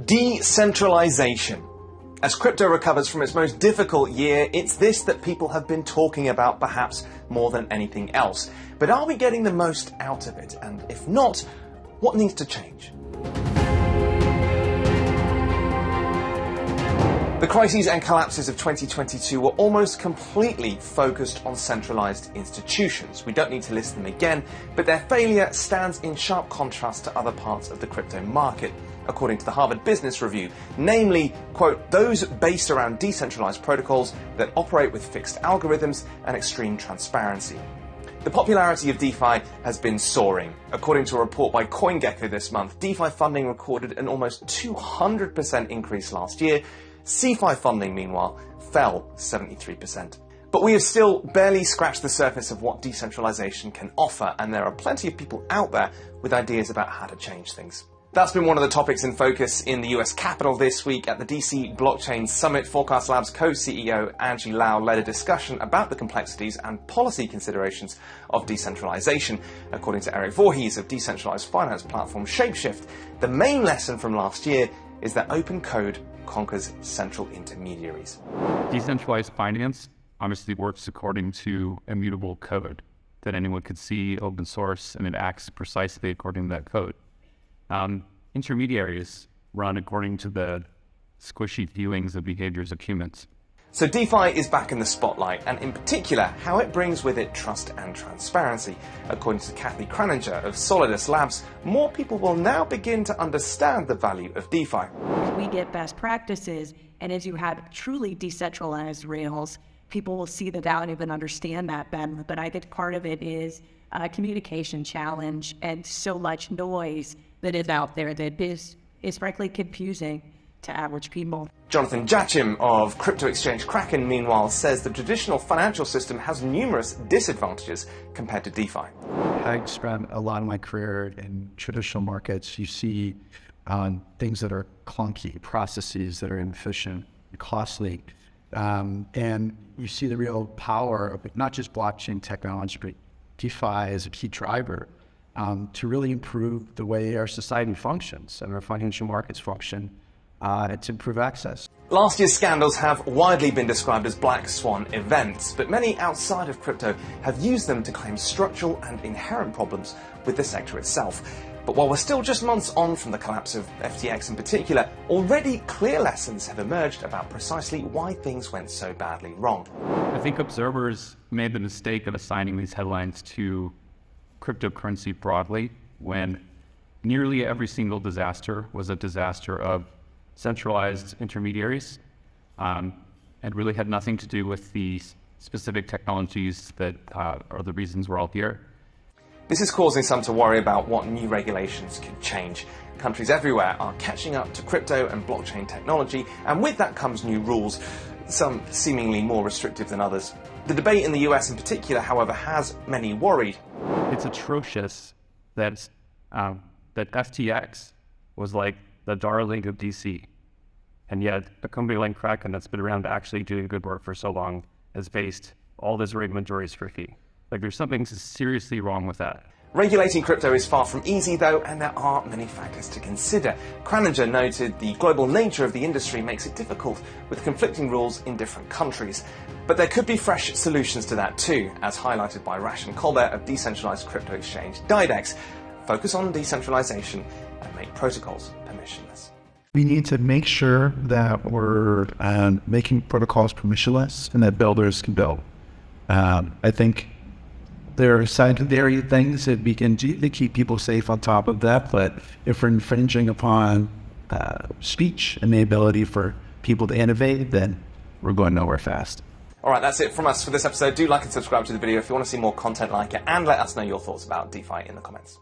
Decentralization. As crypto recovers from its most difficult year, it's this that people have been talking about perhaps more than anything else. But are we getting the most out of it? And if not, what needs to change? The crises and collapses of 2022 were almost completely focused on centralized institutions. We don't need to list them again, but their failure stands in sharp contrast to other parts of the crypto market, according to the Harvard Business Review, namely, quote, those based around decentralized protocols that operate with fixed algorithms and extreme transparency. The popularity of DeFi has been soaring. According to a report by CoinGecko this month, DeFi funding recorded an almost 200% increase last year. CeFi funding, meanwhile, fell 73%. But we have still barely scratched the surface of what decentralization can offer, and there are plenty of people out there with ideas about how to change things. That's been one of the topics in focus in the US Capitol this week at the DC Blockchain Summit. Forkast Labs co-CEO Angie Lau led a discussion about the complexities and policy considerations of decentralization. According to Eric Voorhees of decentralized finance platform Shapeshift, the main lesson from last year is that open code conquers central intermediaries. Decentralized finance obviously works according to immutable code that anyone could see, open source, and it acts precisely according to that code. Intermediaries run according to the squishy feelings and behaviors of humans. So DeFi is back in the spotlight, and in particular, how it brings with it trust and transparency. According to Kathy Kraninger of Solidus Labs, more people will now begin to understand the value of DeFi. We get best practices, and as you have truly decentralized rails, people will see the value and understand that better. But I think part of it is a communication challenge and so much noise that is out there that is frankly confusing to average people. Jonathan Jachim of crypto exchange Kraken, meanwhile, says the traditional financial system has numerous disadvantages compared to DeFi. I spent a lot of my career in traditional markets. You see things that are clunky, processes that are inefficient, costly, and you see the real power of not just blockchain technology, but DeFi as a key driver to really improve the way our society functions and our financial markets function. To improve access. Last year's scandals have widely been described as black swan events, but many outside of crypto have used them to claim structural and inherent problems with the sector itself. But while we're still just months on from the collapse of FTX in particular, already clear lessons have emerged about precisely why things went so badly wrong. I think observers made the mistake of assigning these headlines to cryptocurrency broadly, when nearly every single disaster was a disaster of centralized intermediaries, and really had nothing to do with the specific technologies that are the reasons we're all here. This is causing some to worry about what new regulations could change. Countries everywhere are catching up to crypto and blockchain technology, and with that comes new rules, some seemingly more restrictive than others. The debate in the US in particular, however, has many worried. It's atrocious that FTX was like the darling of DC, and yet a company like Kraken that's been around actually doing good work for so long has faced all this regulatory scrutiny. Like, there's something seriously wrong with that. Regulating crypto is far from easy though, and there are many factors to consider. Kraninger noted the global nature of the industry makes it difficult with conflicting rules in different countries. But there could be fresh solutions to that too, as highlighted by Rashan Colbert of decentralized crypto exchange Didex. Focus on decentralization and make protocols permissionless. We need to make sure that we're making protocols permissionless and that builders can build. I think there are secondary things that we can do to keep people safe on top of that, but if we're infringing upon speech and the ability for people to innovate, then we're going nowhere fast. All right, that's it from us for this episode. Do like and subscribe to the video if you want to see more content like it, and let us know your thoughts about DeFi in the comments.